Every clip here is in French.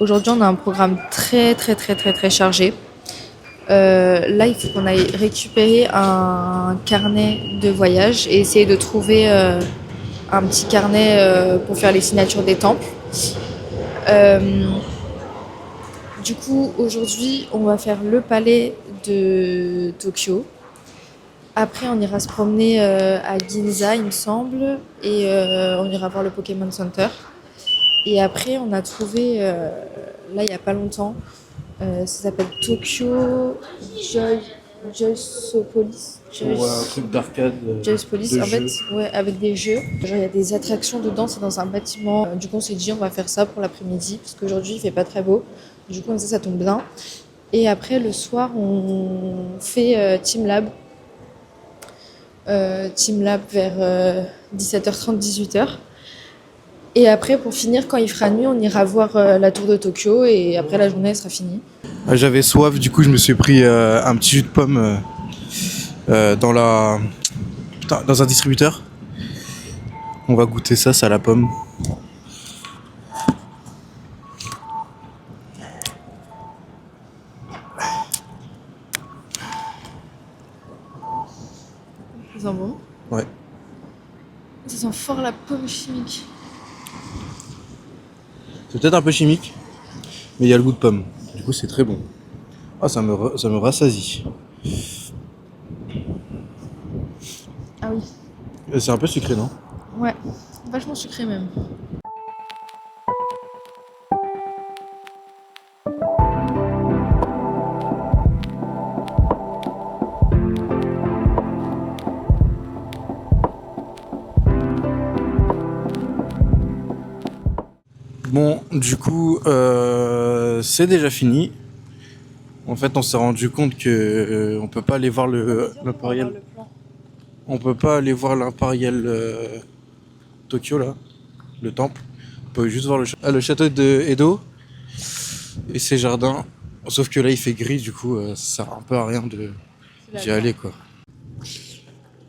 Aujourd'hui, on a un programme très chargé. Là, il faut qu'on aille récupérer un carnet de voyage et essayer de trouver un petit carnet pour faire les signatures des temples. Du coup, aujourd'hui, on va faire le palais de Tokyo. Après, on ira se promener à Ginza, il me semble, et on ira voir le Pokémon Center. Et après, on a trouvé, là, il n'y a pas longtemps, ça s'appelle Tokyo Joysopolis. Ouais, un truc d'arcade. Joysopolis, en fait, ouais, avec des jeux. Genre, il y a des attractions dedans, c'est dans un bâtiment. Du coup, on s'est dit, on va faire ça pour l'après-midi, parce qu'aujourd'hui, il fait pas très beau. Du coup, ça tombe bien. Et après, le soir, on fait Team Lab. Team Lab vers 17h30, 18h. Et après, pour finir, quand il fera nuit, on ira voir la tour de Tokyo et après la journée elle sera finie. J'avais soif, du coup je me suis pris un petit jus de pomme dans un distributeur. On va goûter ça, c'est à la pomme. Ça sent bon ? Ouais. Ça sent fort la pomme chimique. C'est peut-être un peu chimique, mais il y a le goût de pomme. Du coup c'est très bon. Ah, ça me rassasie. Ah oui. C'est un peu sucré, non ? Ouais, vachement sucré même. Bon, du coup, c'est déjà fini. En fait, on s'est rendu compte que on peut pas aller voir l'impérial. On peut pas aller voir l'impérial Tokyo là, le temple. On peut juste voir le château de Edo et ses jardins. Sauf que là, il fait gris, du coup, ça sert un peu à rien d'y aller quoi.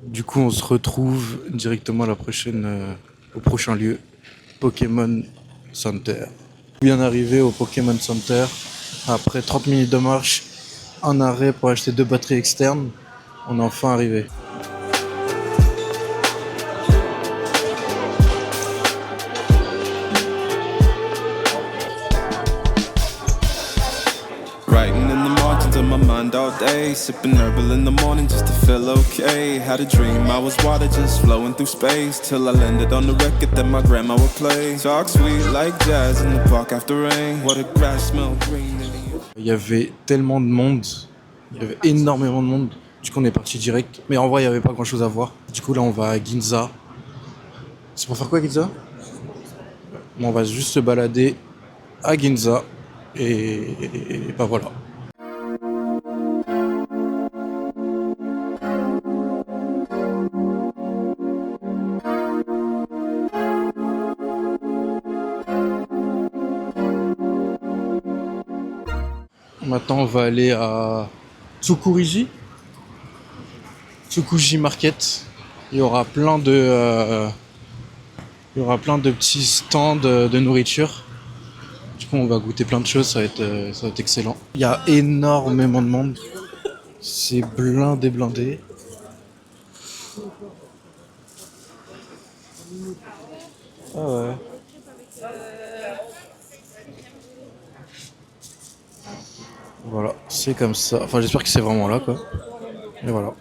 Du coup, on se retrouve directement à au prochain lieu, Pokémon Center. Bien arrivé au Pokémon Center, après 30 minutes de marche, un arrêt pour acheter 2 batteries externes, on est enfin arrivé. Writing in the margins of my mind all day, sipping herbal in the morning just to feel okay. Had a dream I was water just flowing through space, till I landed on the record that my grandma would play. Talk sweet like jazz in the park after rain. What a grass smell green in the... Il y avait tellement de monde, il y avait énormément de monde, du coup on est parti direct. Mais en vrai il n'y avait pas grand chose à voir. Du coup là on va à Ginza. C'est pour faire quoi Ginza ? On va juste se balader à Ginza et bah voilà. Maintenant, on va aller à Tsukuji Market. Il y aura plein de petits stands de nourriture. Du coup, on va goûter plein de choses, ça va être excellent. Il y a énormément de monde. C'est blindé. Ah ouais. Voilà, c'est comme ça. Enfin, j'espère que c'est vraiment là, quoi. Et voilà.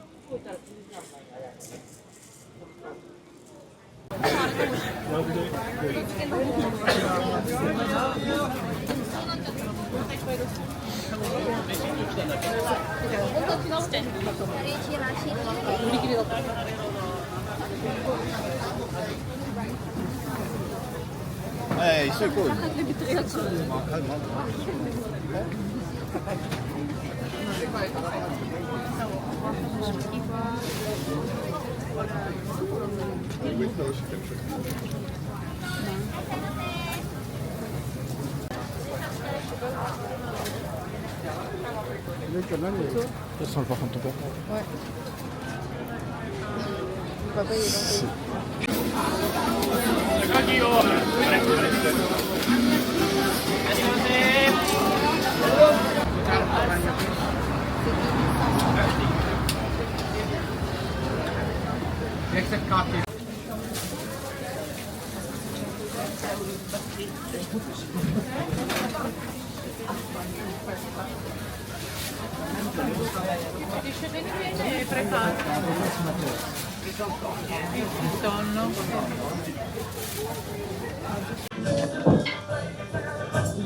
Ça sent le parfum de ton père. Ouais. Le papa il est dans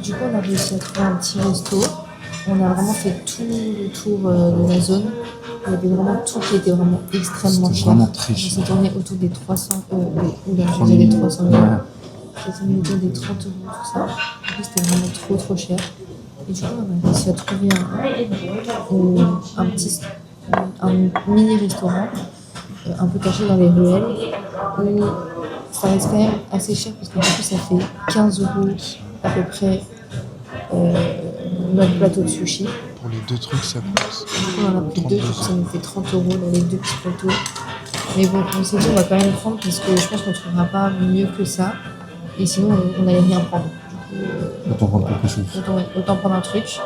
Du coup, on a réussi à trouver un petit resto. On a vraiment fait tout le tour de la zone. Il y avait vraiment tout qui était vraiment extrêmement C'était cher. vraiment très On s'est cher. tourné autour des 300 oula, 3 j'ai les 000. 300 euros. Ouais. J'ai tourné autour des 30 euros, tout ça. Du coup, c'était vraiment trop cher. Et du coup, on a réussi à trouver un mini restaurant un peu caché dans les ruelles où ça reste quand même assez cher parce que du coup, ça fait 15 euros à peu près notre plateau de sushi. Pour les 2 trucs, ça coûte. Du coup, on en a pris 2, du coup, ça nous fait 30 euros dans les 2 petits plateaux. Mais bon, on s'est dit, on va quand même prendre parce que je pense qu'on ne trouvera pas mieux que ça. Et sinon, on n'allait rien prendre. Autant prendre quelque chose. Autant prendre un truc.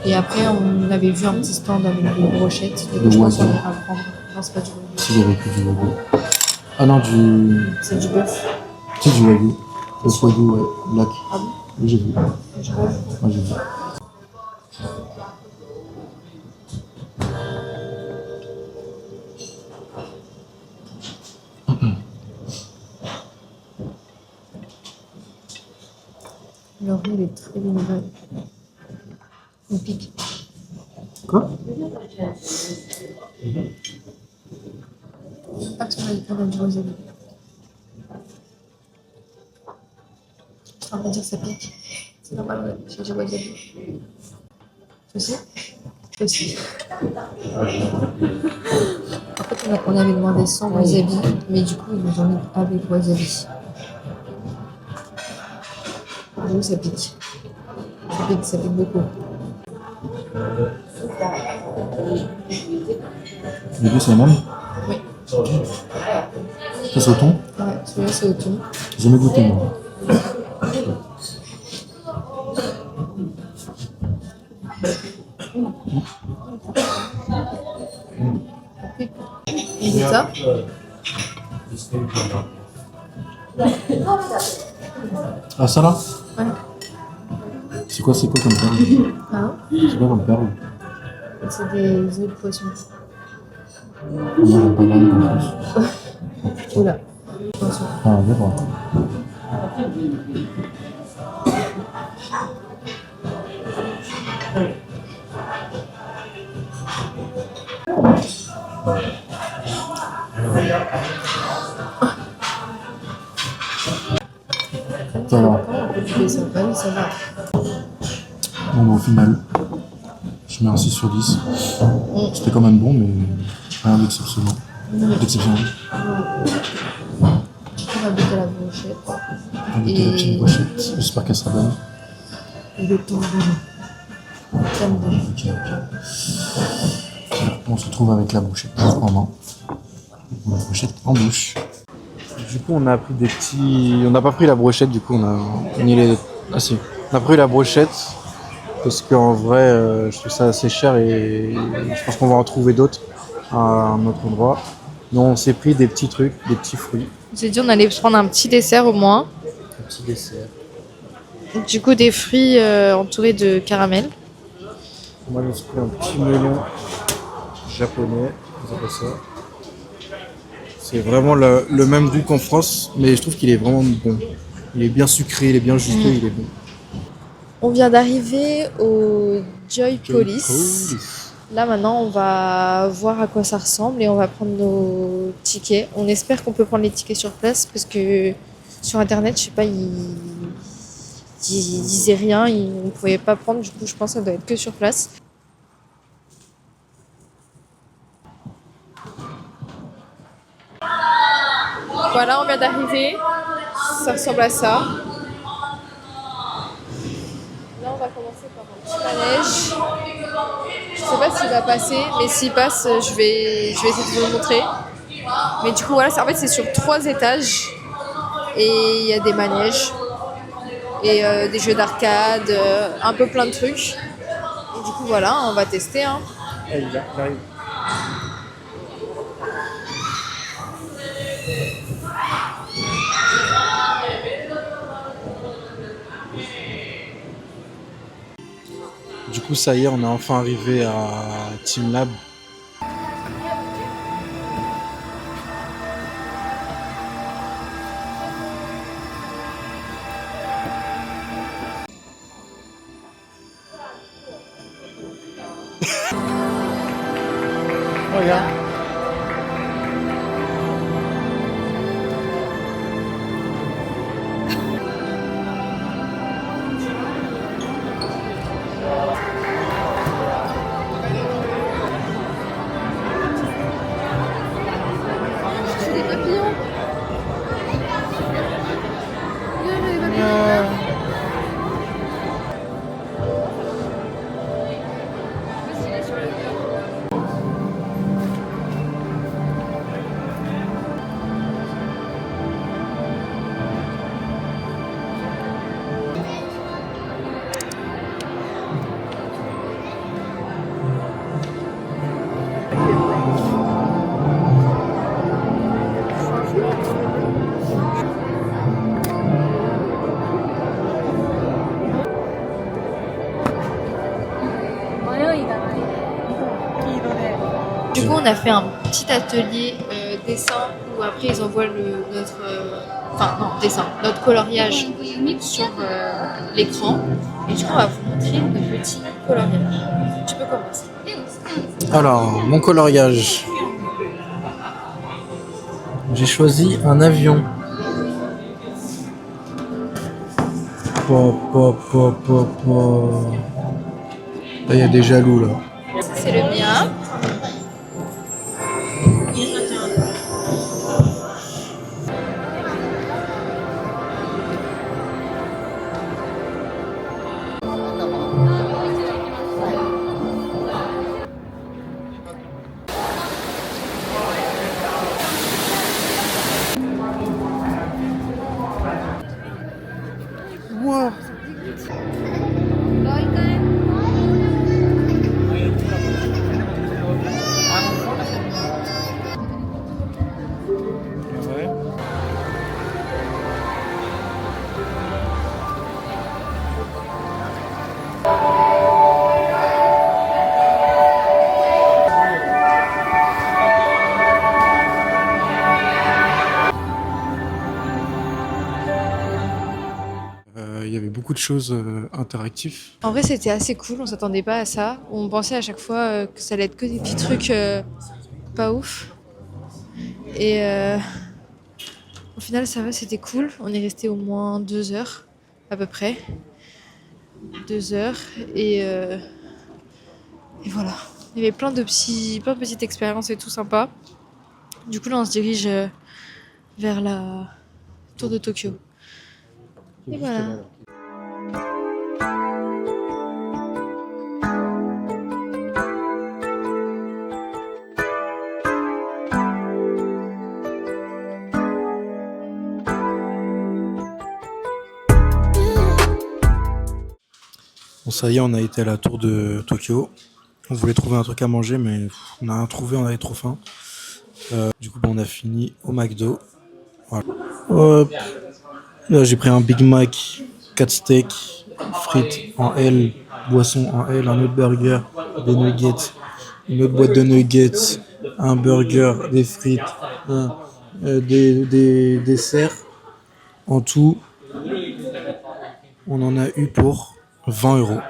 Et après, on avait vu un petit stand avec des brochettes. Et Le je pense qu'on wagyu. ira le prendre. Non, c'est pas du wagyu. Si, il y avait que du wagyu. Ah non, du. C'est du bœuf. Si, du wagyu. Le wagyu, ouais. Black. Ah bon? Oui, j'ai vu. Du bœuf. Moi, j'ai vu. Le riz, il est très vinaigré. Il pique. Quoi? Ah, parce qu'on a du wasabi. On va dire que ça pique. C'est normal, ouais. J'ai du wasabi. Toi aussi? Toi aussi. En fait, on avait demandé sans wasabi, mais du coup, ils nous ont mis avec wasabi. Du coup, ça pique. Ça pique beaucoup. Les deux, c'est les mêmes? Oui. Ça, c'est au thon? Ouais, celui-là, c'est au thon. J'ai jamais goûté, moi. Et c'est ça? Ah, ça là? Ouais. C'est quoi comme perle? Hein? C'est quoi comme perle? C'est des œufs de poisson. Moi, j'aime pas l'algue en plus. Oula. Attention. Ah, d'accord. Ça va. Ça va, oui, ça va. Bon, bah, au final, je mets un 6 sur 10. C'était quand même bon, mais rien d'exceptionnel. D'exceptionnel. On va goûter la brochette. On a goûté la petite brochette. J'espère qu'elle sera bonne. Et le tambour. Tambour. Ok. Voilà, on se retrouve avec la brochette en main. La brochette en bouche. Du coup, on a pris des petits. On n'a pas pris la brochette, du coup, on a mis les. Ah si. On a pris la brochette parce qu'en vrai, je trouve ça assez cher et je pense qu'on va en trouver d'autres à un autre endroit. Donc, on s'est pris des petits trucs, des petits fruits. On s'est dit on allait prendre un petit dessert au moins. Un petit dessert. Du coup, des fruits entourés de caramel. Moi, je me suis pris un petit melon japonais. Vous appelez ça. C'est vraiment le même goût qu'en France, mais je trouve qu'il est vraiment bon. Il est bien sucré, il est bien juteux, il est bon. On vient d'arriver au Joy Police. Là maintenant on va voir à quoi ça ressemble et on va prendre nos tickets. On espère qu'on peut prendre les tickets sur place parce que sur internet, je sais pas, ils disaient rien, on ne pouvait pas prendre, du coup je pense que ça doit être que sur place. Voilà, on vient d'arriver, ça ressemble à ça. Là on va commencer par un petit manège. Je sais pas s'il va passer, mais s'il passe, je vais essayer de vous le montrer. Mais du coup, voilà, en fait, c'est sur 3 étages et il y a des manèges. et des jeux d'arcade, un peu plein de trucs. Et du coup, voilà, on va tester. Hein. J'arrive. Du coup, ça y est, on est enfin arrivé à Teamlab. Regarde. C'est des papillons. Regarde les papillons. Du coup, on a fait un petit atelier dessin où après ils envoient notre coloriage sur l'écran. Et du coup, on va vous montrer le petit coloriage. Tu peux commencer. Alors, mon coloriage. J'ai choisi un avion. Là, il y a des jaloux, là. C'est le mien. Wow. Il y avait beaucoup de choses interactives. En vrai, c'était assez cool. On s'attendait pas à ça. On pensait à chaque fois que ça allait être que des petits trucs pas ouf. Et au final, ça va, c'était cool. On est resté au moins 2 heures, à peu près. 2 heures. Et voilà. Il y avait plein de petites expériences et tout sympa. Du coup, là, on se dirige vers la tour de Tokyo. Et voilà. Bon, ça y est, on a été à la tour de Tokyo. On voulait trouver un truc à manger, mais on a rien trouvé, on avait trop faim. Du coup, on a fini au McDo. Voilà. Là, j'ai pris un Big Mac, 4 steaks, frites en L, boisson en L, un autre burger, des nuggets, une autre boîte de nuggets, un burger, des frites, des desserts. En tout, on en a eu pour 20 €.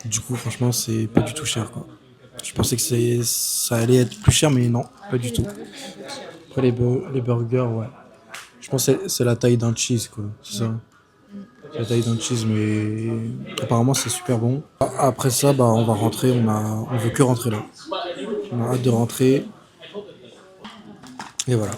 Du coup, franchement, c'est pas du tout cher, quoi. Je pensais que ça allait être plus cher, mais non, pas du tout. Après, les burgers, ouais. Je pense que c'est la taille d'un cheese, quoi. C'est ça. C'est la taille d'un cheese, mais apparemment, c'est super bon. Après ça, on va rentrer. On veut que rentrer là. On a hâte de rentrer. Et voilà.